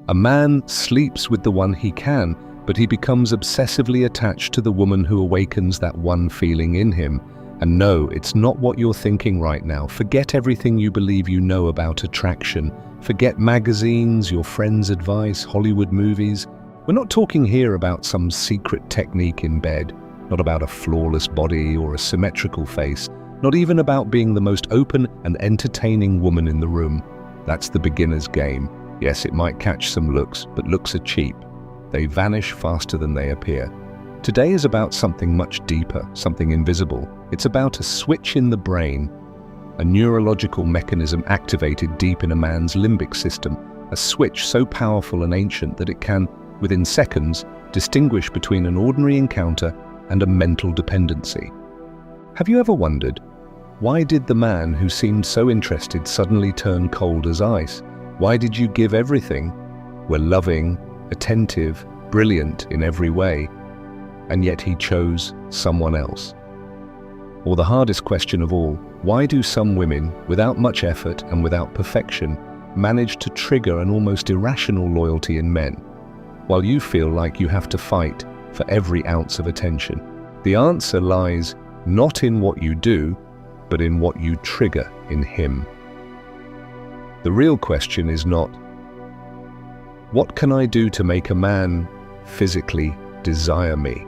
A man sleeps with the one he can, but he becomes obsessively attached to the woman who awakens that one feeling in him. And no, it's not what you're thinking right now. Forget everything you believe you know about attraction. Forget magazines, your friends' advice, Hollywood movies. We're not talking here about some secret technique in bed, not about a flawless body or a symmetrical face, not even about being the most open and entertaining woman in the room. That's the beginner's game. Yes, it might catch some looks, but looks are cheap. They vanish faster than they appear. Today is about something much deeper, something invisible. It's about a switch in the brain, a neurological mechanism activated deep in a man's limbic system, a switch so powerful and ancient that it can, within seconds, distinguish between an ordinary encounter and a mental dependency. Have you ever wondered, why did the man who seemed so interested suddenly turn cold as ice? Why did you give everything? Were loving, attentive, brilliant in every way, and yet he chose someone else? Or the hardest question of all, why do some women, without much effort and without perfection, manage to trigger an almost irrational loyalty in men, while you feel like you have to fight for every ounce of attention? The answer lies not in what you do, but in what you trigger in him. The real question is not, what can I do to make a man physically desire me?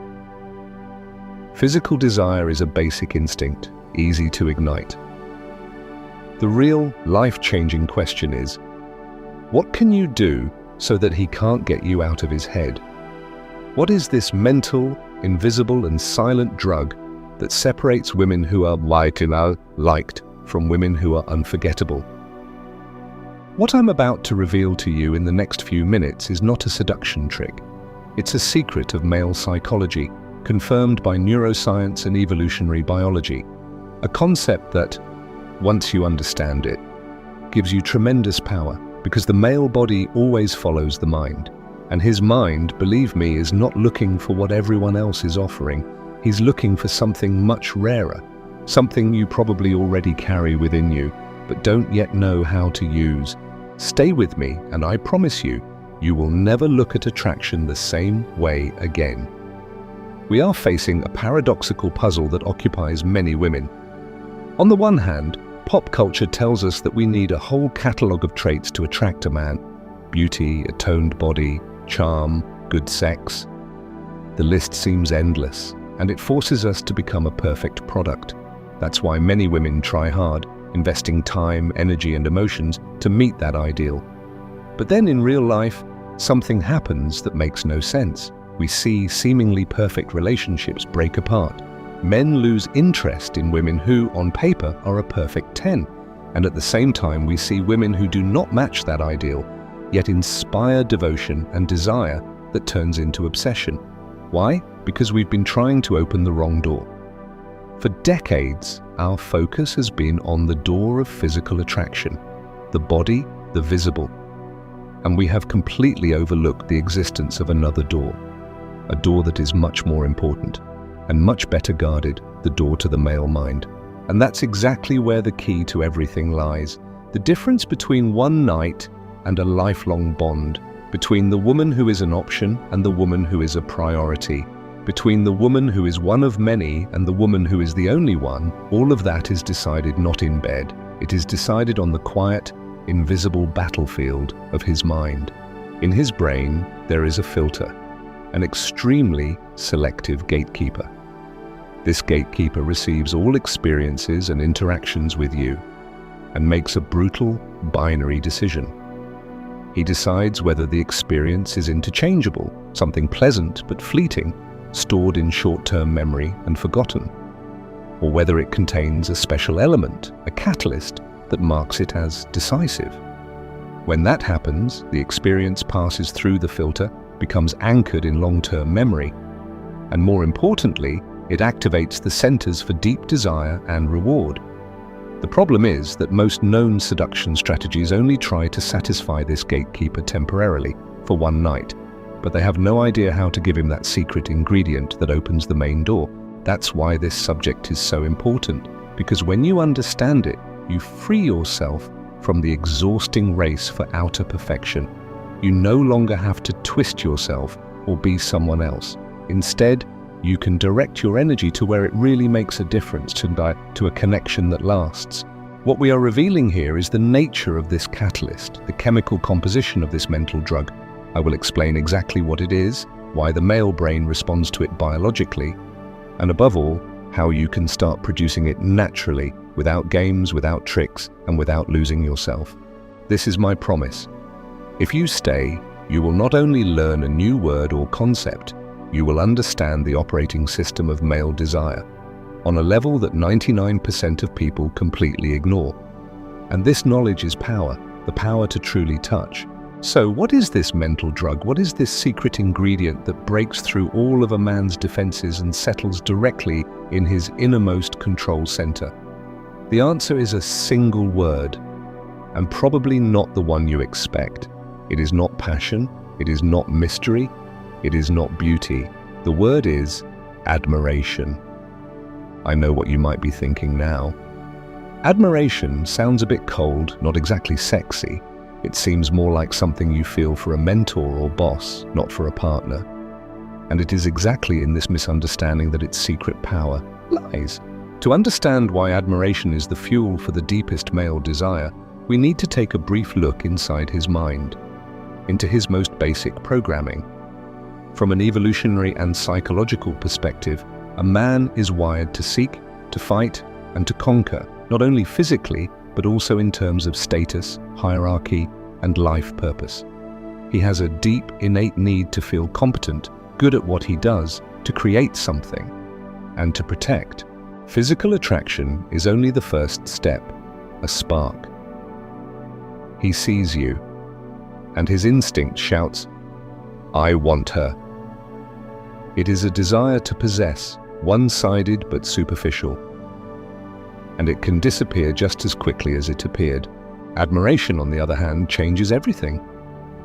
Physical desire is a basic instinct, easy to ignite. The real, life-changing question is, what can you do so that he can't get you out of his head? What is this mental, invisible and silent drug that separates women who are liked from women who are unforgettable? What I'm about to reveal to you in the next few minutes is not a seduction trick. It's a secret of male psychology, confirmed by neuroscience and evolutionary biology. A concept that, once you understand it, gives you tremendous power, because the male body always follows the mind. And his mind, believe me, is not looking for what everyone else is offering. He's looking for something much rarer, something you probably already carry within you, but don't yet know how to use. Stay with me, and I promise you, you will never look at attraction the same way again. We are facing a paradoxical puzzle that occupies many women. On the one hand, pop culture tells us that we need a whole catalogue of traits to attract a man: beauty, a toned body, charm, good sex. The list seems endless, and it forces us to become a perfect product. That's why many women try hard, investing time, energy, and emotions to meet that ideal. But then in real life, something happens that makes no sense. We see seemingly perfect relationships break apart. Men lose interest in women who, on paper, are a perfect 10. And at the same time, we see women who do not match that ideal, yet inspire devotion and desire that turns into obsession. Why? Because we've been trying to open the wrong door. For decades, our focus has been on the door of physical attraction, the body, the visible. And we have completely overlooked the existence of another door, a door that is much more important and much better guarded, the door to the male mind. And that's exactly where the key to everything lies. The difference between one night and a lifelong bond, between the woman who is an option and the woman who is a priority, between the woman who is one of many and the woman who is the only one, all of that is decided not in bed. It is decided on the quiet, invisible battlefield of his mind. In his brain, there is a filter, an extremely selective gatekeeper. This gatekeeper receives all experiences and interactions with you and makes a brutal, binary decision. He decides whether the experience is interchangeable, something pleasant but fleeting, stored in short-term memory and forgotten, or whether it contains a special element, a catalyst, that marks it as decisive. When that happens, the experience passes through the filter, becomes anchored in long-term memory, and more importantly, it activates the centers for deep desire and reward. The problem is that most known seduction strategies only try to satisfy this gatekeeper temporarily, for one night, but they have no idea how to give him that secret ingredient that opens the main door. That's why this subject is so important, because when you understand it, you free yourself from the exhausting race for outer perfection. You no longer have to twist yourself or be someone else. Instead, you can direct your energy to where it really makes a difference, to a connection that lasts. What we are revealing here is the nature of this catalyst, the chemical composition of this mental drug. I will explain exactly what it is, why the male brain responds to it biologically, and above all, how you can start producing it naturally, without games, without tricks, and without losing yourself. This is my promise. If you stay, you will not only learn a new word or concept, you will understand the operating system of male desire on a level that 99% of people completely ignore. And this knowledge is power, the power to truly touch. So what is this mental drug? What is this secret ingredient that breaks through all of a man's defenses and settles directly in his innermost control center? The answer is a single word, and probably not the one you expect. It is not passion, it is not mystery, it is not beauty. The word is admiration. I know what you might be thinking now. Admiration sounds a bit cold, not exactly sexy. It seems more like something you feel for a mentor or boss, not for a partner. And it is exactly in this misunderstanding that its secret power lies. To understand why admiration is the fuel for the deepest male desire, we need to take a brief look inside his mind, into his most basic programming. From an evolutionary and psychological perspective, a man is wired to seek, to fight, and to conquer, not only physically, but also in terms of status, hierarchy, and life purpose. He has a deep, innate need to feel competent, good at what he does, to create something, and to protect. Physical attraction is only the first step, a spark. He sees you, and his instinct shouts, "I want her." It is a desire to possess, one-sided but superficial, and it can disappear just as quickly as it appeared. Admiration, on the other hand, changes everything.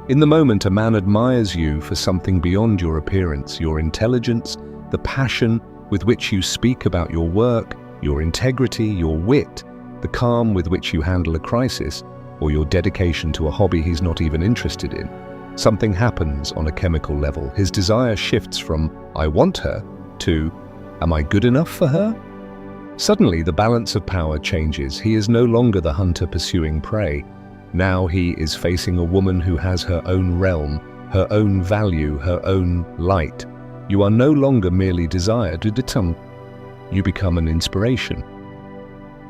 In the moment, a man admires you for something beyond your appearance, your intelligence, the passion with which you speak about your work, your integrity, your wit, the calm with which you handle a crisis, or your dedication to a hobby he's not even interested in. Something happens on a chemical level. His desire shifts from "I want her" to "Am I good enough for her?" Suddenly, the balance of power changes. He is no longer the hunter pursuing prey. Now he is facing a woman who has her own realm, her own value, her own light. You are no longer merely desired, you become an inspiration.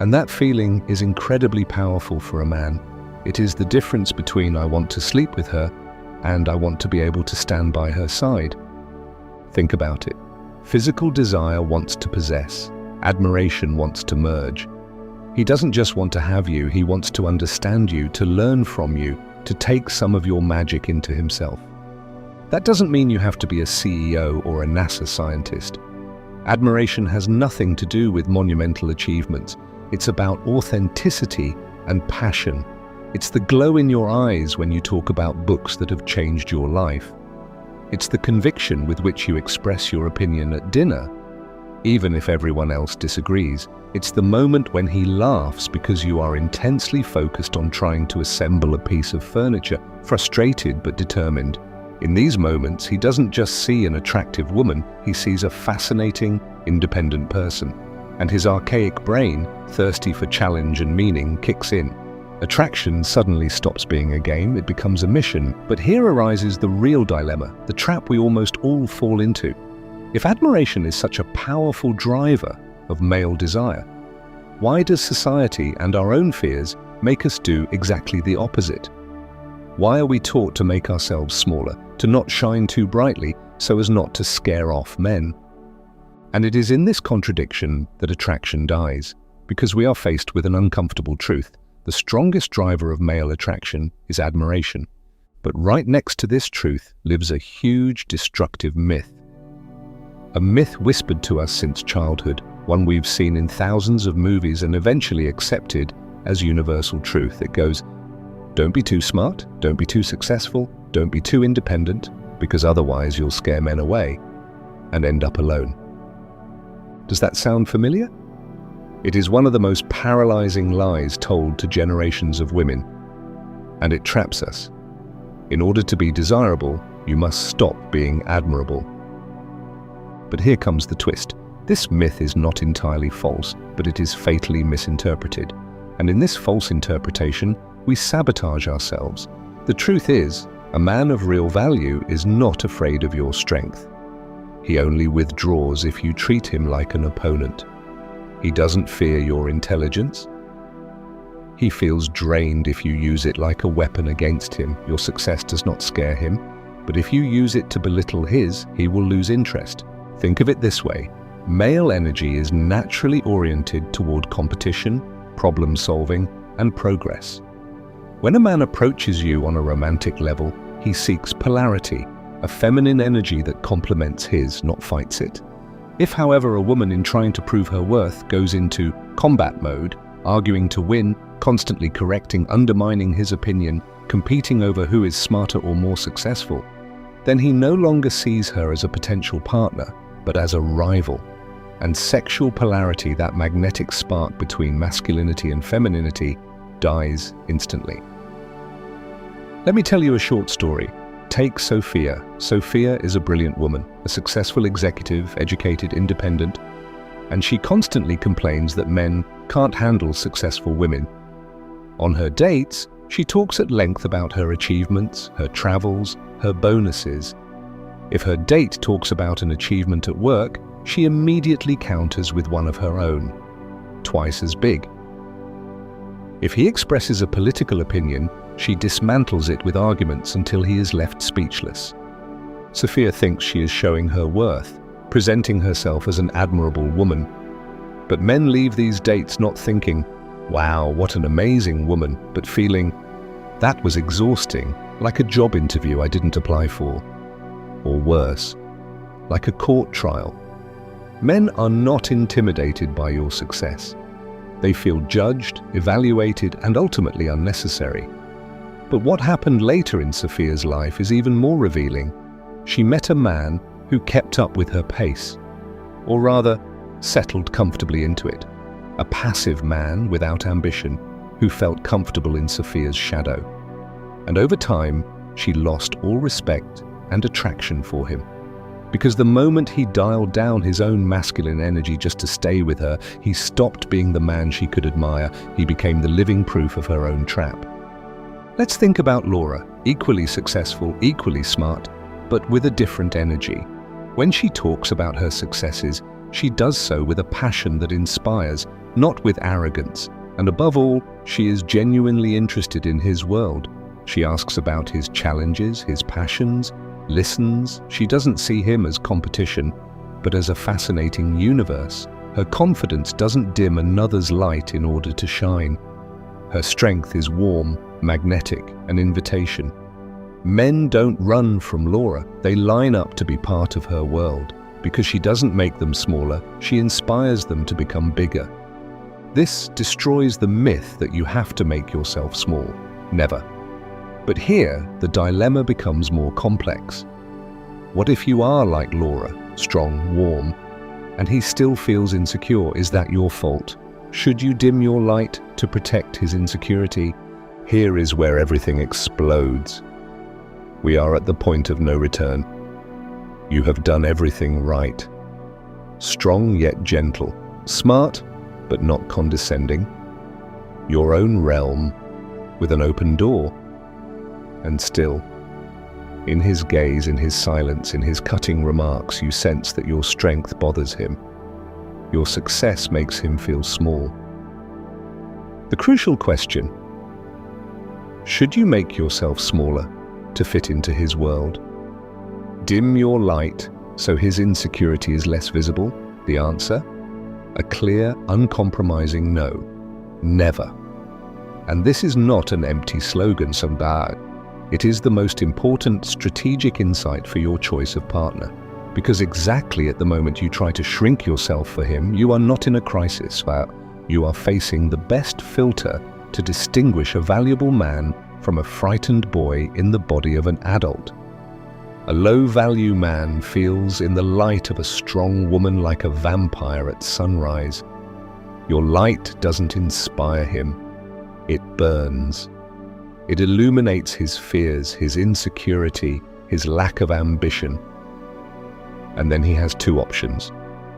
And that feeling is incredibly powerful for a man. It is the difference between "I want to sleep with her" and "I want to be able to stand by her side." Think about it. Physical desire wants to possess. Admiration wants to merge. He doesn't just want to have you, he wants to understand you, to learn from you, to take some of your magic into himself. That doesn't mean you have to be a CEO or a NASA scientist. Admiration has nothing to do with monumental achievements. It's about authenticity and passion. It's the glow in your eyes when you talk about books that have changed your life. It's the conviction with which you express your opinion at dinner, even if everyone else disagrees. It's the moment when he laughs because you are intensely focused on trying to assemble a piece of furniture, frustrated but determined. In these moments, he doesn't just see an attractive woman, he sees a fascinating, independent person. And his archaic brain, thirsty for challenge and meaning, kicks in. Attraction suddenly stops being a game, it becomes a mission. But here arises the real dilemma, the trap we almost all fall into. If admiration is such a powerful driver of male desire, why does society and our own fears make us do exactly the opposite? Why are we taught to make ourselves smaller, to not shine too brightly so as not to scare off men? And it is in this contradiction that attraction dies, because we are faced with an uncomfortable truth. The strongest driver of male attraction is admiration. But right next to this truth lives a huge destructive myth. A myth whispered to us since childhood, one we've seen in thousands of movies and eventually accepted as universal truth. It goes, don't be too smart, don't be too successful, don't be too independent, because otherwise you'll scare men away and end up alone. Does that sound familiar? It is one of the most paralyzing lies told to generations of women, and it traps us. In order to be desirable, you must stop being admirable. But here comes the twist. This myth is not entirely false, but it is fatally misinterpreted. And in this false interpretation, we sabotage ourselves. The truth is, a man of real value is not afraid of your strength. He only withdraws if you treat him like an opponent. He doesn't fear your intelligence. He feels drained if you use it like a weapon against him. Your success does not scare him, but if you use it to belittle his, he will lose interest. Think of it this way. Male energy is naturally oriented toward competition, problem solving, and progress. When a man approaches you on a romantic level, he seeks polarity, a feminine energy that complements his, not fights it. If, however, a woman in trying to prove her worth goes into combat mode, arguing to win, constantly correcting, undermining his opinion, competing over who is smarter or more successful, then he no longer sees her as a potential partner, but as a rival. And sexual polarity, that magnetic spark between masculinity and femininity, dies instantly. Let me tell you a short story. Take Sophia. Sophia is a brilliant woman, a successful executive, educated, independent, and she constantly complains that men can't handle successful women. On her dates, she talks at length about her achievements, her travels, her bonuses. If her date talks about an achievement at work, she immediately counters with one of her own, twice as big. If he expresses a political opinion, she dismantles it with arguments until he is left speechless. Sophia thinks she is showing her worth, presenting herself as an admirable woman. But men leave these dates not thinking, "Wow, what an amazing woman," but feeling, "That was exhausting, like a job interview I didn't apply for." Or worse, like a court trial. Men are not intimidated by your success. They feel judged, evaluated, and ultimately unnecessary. But what happened later in Sophia's life is even more revealing. She met a man who kept up with her pace, or rather, settled comfortably into it. A passive man without ambition who felt comfortable in Sophia's shadow. And over time, she lost all respect and attraction for him. Because the moment he dialed down his own masculine energy just to stay with her, he stopped being the man she could admire. He became the living proof of her own trap. Let's think about Laura, equally successful, equally smart, but with a different energy. When she talks about her successes, she does so with a passion that inspires, not with arrogance. And above all, she is genuinely interested in his world. She asks about his challenges, his passions, listens. She doesn't see him as competition, but as a fascinating universe. Her confidence doesn't dim another's light in order to shine. Her strength is warm, magnetic, an invitation. Men don't run from Laura. They line up to be part of her world. Because she doesn't make them smaller, she inspires them to become bigger. This destroys the myth that you have to make yourself small. Never. But here, the dilemma becomes more complex. What if you are like Laura, strong, warm, and he still feels insecure? Is that your fault? Should you dim your light to protect his insecurity? Here is where everything explodes. We are at the point of no return. You have done everything right. Strong yet gentle. Smart, but not condescending. Your own realm, with an open door. And still, in his gaze, in his silence, in his cutting remarks, you sense that your strength bothers him. Your success makes him feel small. The crucial question: should you make yourself smaller to fit into his world? Dim your light so his insecurity is less visible? The answer? A clear, uncompromising no. Never. And this is not an empty slogan, somebody. It is the most important strategic insight for your choice of partner. Because exactly at the moment you try to shrink yourself for him, you are not in a crisis. You are facing the best filter to distinguish a valuable man from a frightened boy in the body of an adult. A low-value man feels in the light of a strong woman like a vampire at sunrise. Your light doesn't inspire him. It burns. It illuminates his fears, his insecurity, his lack of ambition. And then he has two options: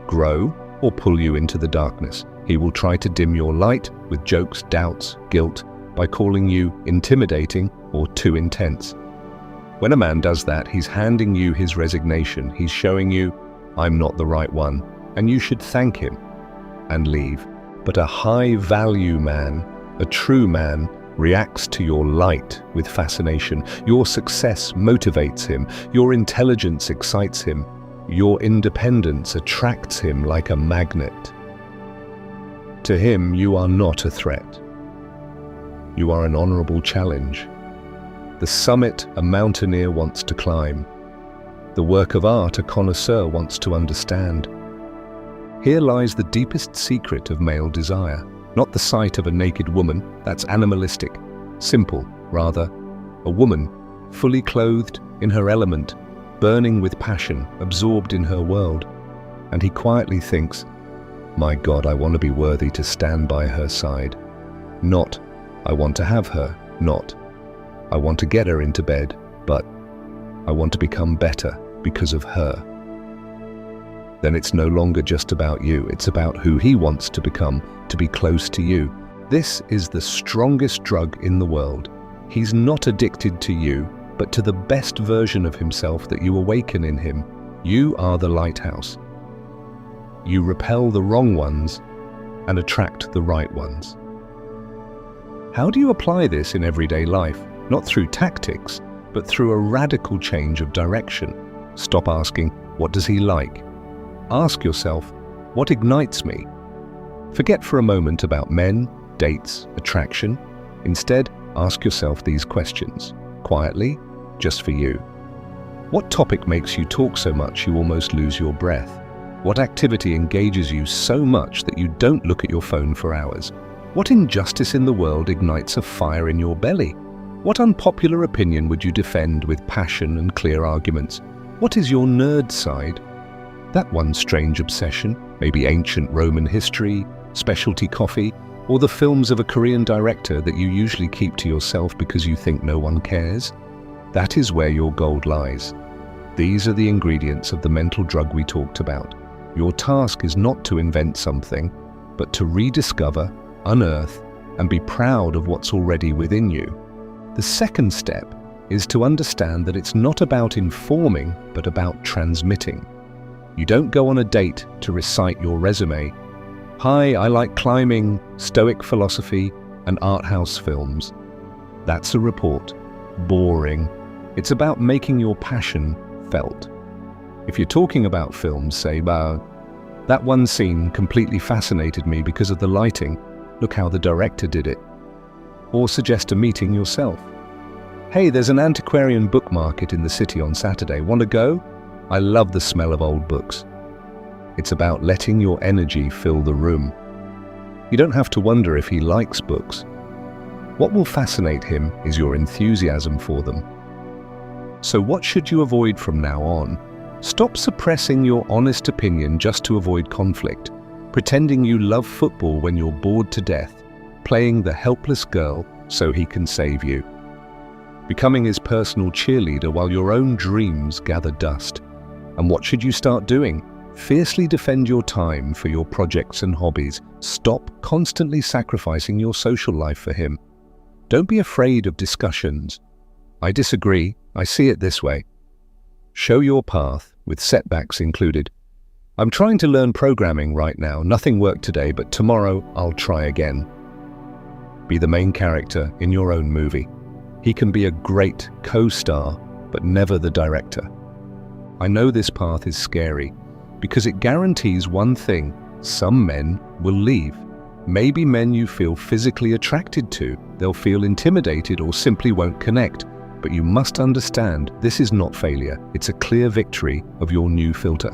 grow or pull you into the darkness. He will try to dim your light with jokes, doubts, guilt, by calling you intimidating or too intense. When a man does that, he's handing you his resignation. He's showing you, I'm not the right one, and you should thank him and leave. But a high-value man, a true man, reacts to your light with fascination. Your success motivates him. Your intelligence excites him. Your independence attracts him like a magnet. To him, you are not a threat. You are an honorable challenge. The summit a mountaineer wants to climb. The work of art a connoisseur wants to understand. Here lies the deepest secret of male desire. Not the sight of a naked woman, that's animalistic. Simple, rather, a woman, fully clothed, in her element, burning with passion, absorbed in her world. And he quietly thinks, my God, I want to be worthy to stand by her side. Not, I want to have her. Not, I want to get her into bed. But, I want to become better because of her. Then it's no longer just about you. It's about who he wants to become, to be close to you. This is the strongest drug in the world. He's not addicted to you, but to the best version of himself that you awaken in him. You are the lighthouse. You repel the wrong ones and attract the right ones. How do you apply this in everyday life? Not through tactics, but through a radical change of direction. Stop asking, what does he like? Ask yourself, what ignites me? Forget for a moment about men, dates, attraction. Instead, ask yourself these questions, quietly, just for you. What topic makes you talk so much you almost lose your breath? What activity engages you so much that you don't look at your phone for hours? What injustice in the world ignites a fire in your belly? What unpopular opinion would you defend with passion and clear arguments? What is your nerd side? That one strange obsession, maybe ancient Roman history, specialty coffee, or the films of a Korean director that you usually keep to yourself because you think no one cares? That is where your gold lies. These are the ingredients of the mental drug we talked about. Your task is not to invent something, but to rediscover, unearth, and be proud of what's already within you. The second step is to understand that it's not about informing, but about transmitting. You don't go on a date to recite your resume. Hi, I like climbing, Stoic philosophy, and art house films. That's a report. Boring. It's about making your passion felt. If you're talking about films, say, that one scene completely fascinated me because of the lighting. Look how the director did it. Or suggest a meeting yourself. Hey, there's an antiquarian book market in the city on Saturday. Want to go? I love the smell of old books. It's about letting your energy fill the room. You don't have to wonder if he likes books. What will fascinate him is your enthusiasm for them. So what should you avoid from now on? Stop suppressing your honest opinion just to avoid conflict, pretending you love football when you're bored to death, playing the helpless girl so he can save you, becoming his personal cheerleader while your own dreams gather dust. And what should you start doing? Fiercely defend your time for your projects and hobbies. Stop constantly sacrificing your social life for him. Don't be afraid of discussions. I disagree. I see it this way. Show your path, with setbacks included. I'm trying to learn programming right now. Nothing worked today, but tomorrow I'll try again. Be the main character in your own movie. He can be a great co-star, but never the director. I know this path is scary, because it guarantees one thing: some men will leave. Maybe men you feel physically attracted to. They'll feel intimidated or simply won't connect. But you must understand, this is not failure. It's a clear victory of your new filter.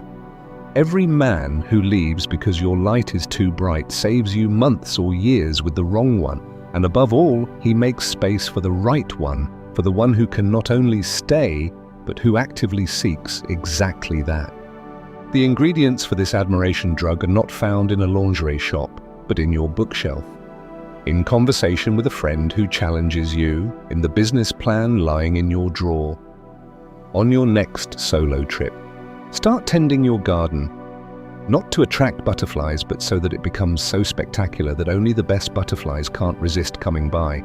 Every man who leaves because your light is too bright saves you months or years with the wrong one. And above all, he makes space for the right one, for the one who can not only stay, but who actively seeks exactly that. The ingredients for this admiration drug are not found in a lingerie shop, but in your bookshelf. in conversation with a friend who challenges you, in the business plan lying in your drawer, on your next solo trip. Start tending your garden, not to attract butterflies, but so that it becomes so spectacular that only the best butterflies can't resist coming by.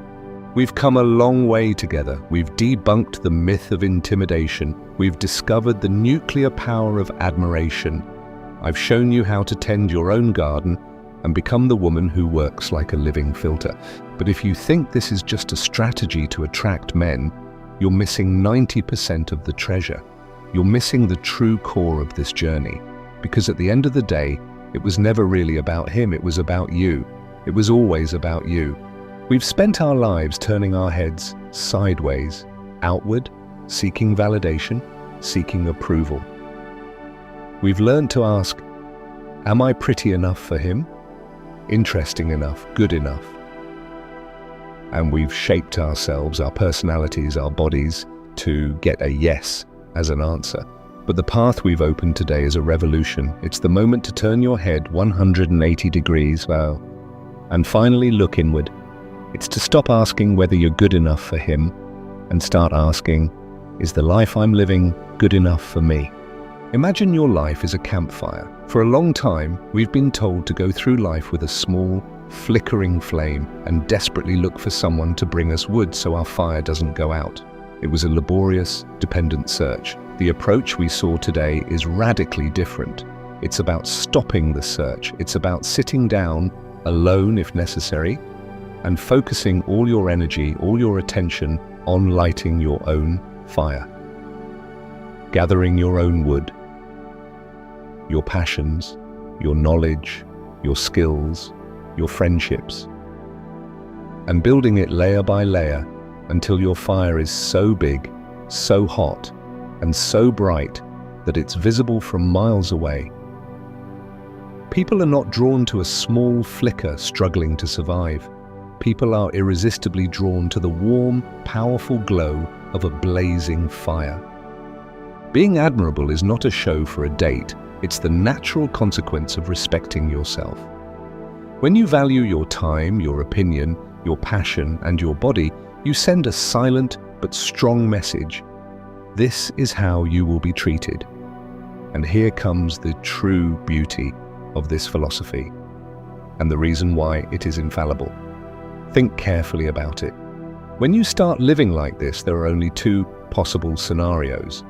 We've come a long way together. We've debunked the myth of intimidation. We've discovered the nuclear power of admiration. I've shown you how to tend your own garden and become the woman who works like a living filter. But if you think this is just a strategy to attract men, you're missing 90% of the treasure. You're missing the true core of this journey. Because at the end of the day, it was never really about him, it was about you. It was always about you. We've spent our lives turning our heads sideways, outward, seeking validation, seeking approval. We've learned to ask, am I pretty enough for him? Interesting enough, good enough? And we've shaped ourselves, our personalities, our bodies, to get a yes as an answer. But the path we've opened today is a revolution. It's the moment to turn your head 180 degrees, and finally look inward. It's to stop asking whether you're good enough for him and start asking, is the life I'm living good enough for me? Imagine your life is a campfire. For a long time, we've been told to go through life with a small, flickering flame and desperately look for someone to bring us wood so our fire doesn't go out. It was a laborious, dependent search. The approach we saw today is radically different. It's about stopping the search. It's about sitting down, alone if necessary, and focusing all your energy, all your attention on lighting your own fire. Gathering your own wood, your passions, your knowledge, your skills, your friendships, and building it layer by layer until your fire is so big, so hot, and so bright that it's visible from miles away. People are not drawn to a small flicker struggling to survive. People are irresistibly drawn to the warm, powerful glow of a blazing fire. Being admirable is not a show for a date, it's the natural consequence of respecting yourself. When you value your time, your opinion, your passion, and your body, you send a silent but strong message. This is how you will be treated. And here comes the true beauty of this philosophy, and the reason why it is infallible. Think carefully about it. When you start living like this, there are only two possible scenarios.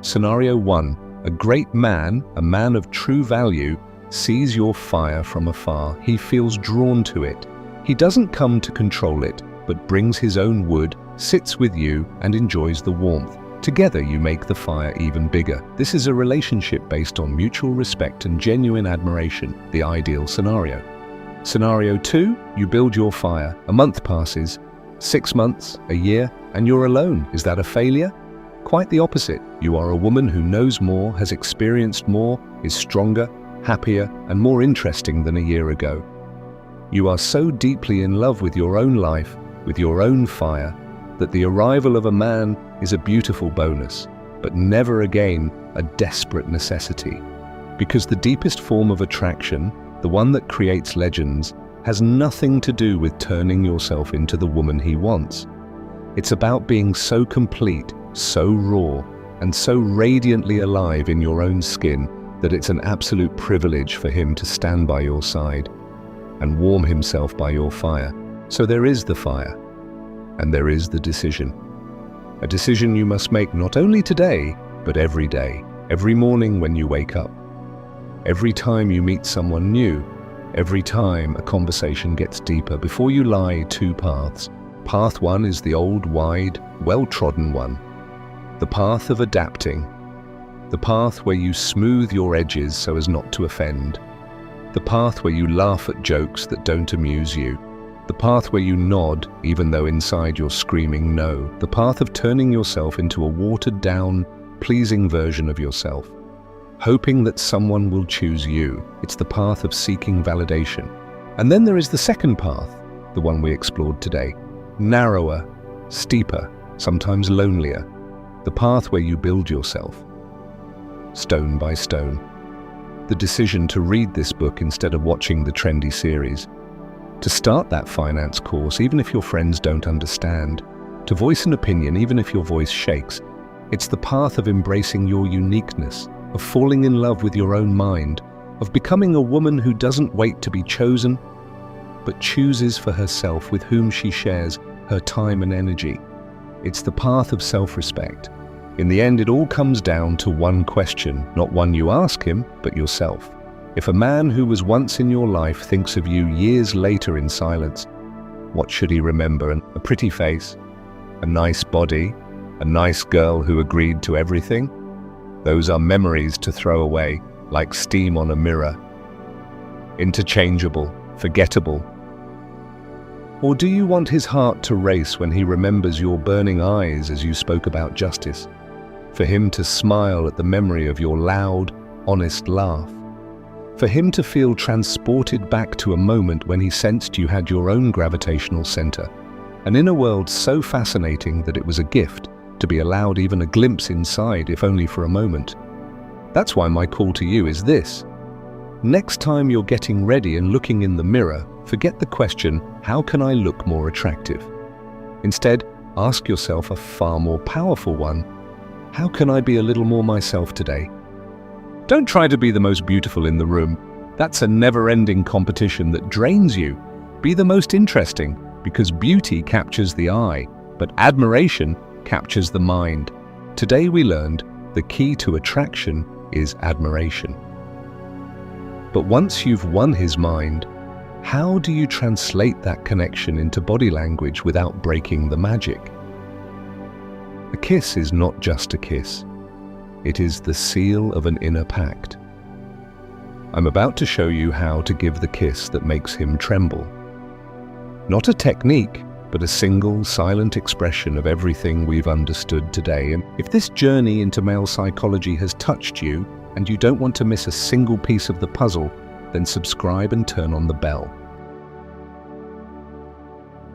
Scenario 1, a great man, a man of true value, sees your fire from afar. He feels drawn to it. He doesn't come to control it, but brings his own wood, sits with you, and enjoys the warmth. Together you make the fire even bigger. This is a relationship based on mutual respect and genuine admiration, the ideal scenario. Scenario 2, you build your fire. A month passes, 6 months, a year, and you're alone. Is that a failure? Quite the opposite. You are a woman who knows more, has experienced more, is stronger, happier, and more interesting than a year ago. You are so deeply in love with your own life, with your own fire, that the arrival of a man is a beautiful bonus, but never again a desperate necessity. Because the deepest form of attraction, the one that creates legends, has nothing to do with turning yourself into the woman he wants. It's about being so complete, so raw, and so radiantly alive in your own skin that it's an absolute privilege for him to stand by your side and warm himself by your fire. So there is the fire, and there is the decision. A decision you must make not only today, but every day, every morning when you wake up. Every time you meet someone new, every time a conversation gets deeper. Before you lie two paths. Path 1 is the old, wide, well-trodden one. The path of adapting. The path where you smooth your edges so as not to offend. The path where you laugh at jokes that don't amuse you. The path where you nod even though inside you're screaming no. The path of turning yourself into a watered-down, pleasing version of yourself, hoping that someone will choose you. It's the path of seeking validation. And then there is the second path, the one we explored today. Narrower, steeper, sometimes lonelier. The path where you build yourself, stone by stone. The decision to read this book instead of watching the trendy series. To start that finance course, even if your friends don't understand. To voice an opinion, even if your voice shakes. It's the path of embracing your uniqueness, of falling in love with your own mind, of becoming a woman who doesn't wait to be chosen, but chooses for herself with whom she shares her time and energy. It's the path of self-respect. In the end, it all comes down to one question, not one you ask him, but yourself. If a man who was once in your life thinks of you years later in silence, what should he remember? A pretty face? A nice body? A nice girl who agreed to everything? Those are memories to throw away, like steam on a mirror. Interchangeable, forgettable. Or do you want his heart to race when he remembers your burning eyes as you spoke about justice? For him to smile at the memory of your loud, honest laugh? For him to feel transported back to a moment when he sensed you had your own gravitational center, an inner world so fascinating that it was a gift to be allowed even a glimpse inside, if only for a moment. That's why my call to you is this. Next time you're getting ready and looking in the mirror, forget the question, how can I look more attractive? Instead, ask yourself a far more powerful one. How can I be a little more myself today? Don't try to be the most beautiful in the room. That's a never-ending competition that drains you. Be the most interesting, because beauty captures the eye, but admiration captures the mind. Today we learned the key to attraction is admiration. But once you've won his mind, how do you translate that connection into body language without breaking the magic? A kiss is not just a kiss. It is the seal of an inner pact. I'm about to show you how to give the kiss that makes him tremble. Not a technique, but a single, silent expression of everything we've understood today. And if this journey into male psychology has touched you, and you don't want to miss a single piece of the puzzle, then subscribe and turn on the bell.